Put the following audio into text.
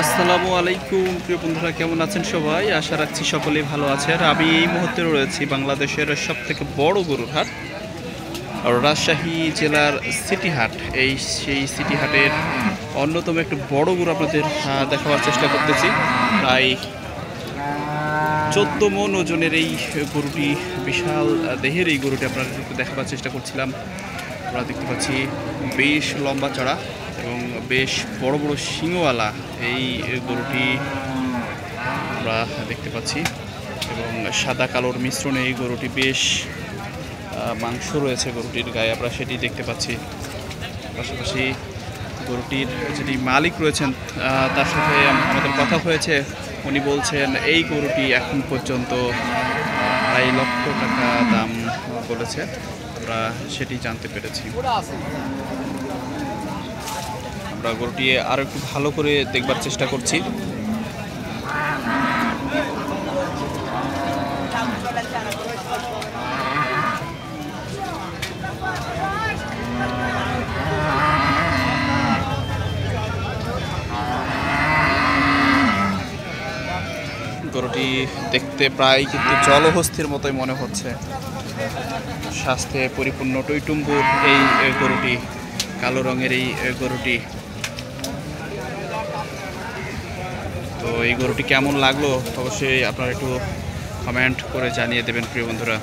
আসসালামু আলাইকুম প্রিয় বন্ধুরা, কেমন আছেন সবাই? আশা রাখছি সকলেই ভালো আছেন। আমি এই মুহূর্তে রয়েছি বাংলাদেশের সবথেকে বড় গরুর হাট, রাজশাহী জেলার সিটি হাট। সেই সিটি হাটের অন্যতম একটি বড় গরু আপনাদের দেখাবার চেষ্টা করতেছি। প্রায় 14 মণ ওজনের এই গরুটি, বিশাল দেহের এই গরুটি আপনাদের একটু দেখাবার চেষ্টা করছিলাম। আমরা দেখতে পাচ্ছি বেশ লম্বা চড়া এবং বেশ বড় বড় শিংওয়ালা এই গরুটি আমরা দেখতে পাচ্ছি, এবং সাদা কালোর মিশ্রণে এই গরুটি বেশ মাংস রয়েছে গরুটির গায়ে, আমরা সেটি দেখতে পাচ্ছি। পাশাপাশি গরুটির যিনি মালিক রয়েছেন তার সাথে আমাদের কথা হয়েছে। উনি বলছেন এই গরুটি এখন পর্যন্ত 2.5 লক্ষ টাকা দাম বলেছে, আমরা সেটি জানতে পেরেছি। আমরা গরুটি আরো একটু ভালো করে দেখবার চেষ্টা করছি। গরুটি দেখতে প্রায় কিন্তু জলহস্তির মতোই মনে হচ্ছে। স্বাস্থ্যে পরিপূর্ণ টইটুম্বুর এই গরুটি, কালো রঙের এই গরুটি। তো এই গরুটি কেমন লাগলো অবশ্যই আপনারা একটু কমেন্ট করে জানিয়ে দেবেন প্রিয় বন্ধুরা।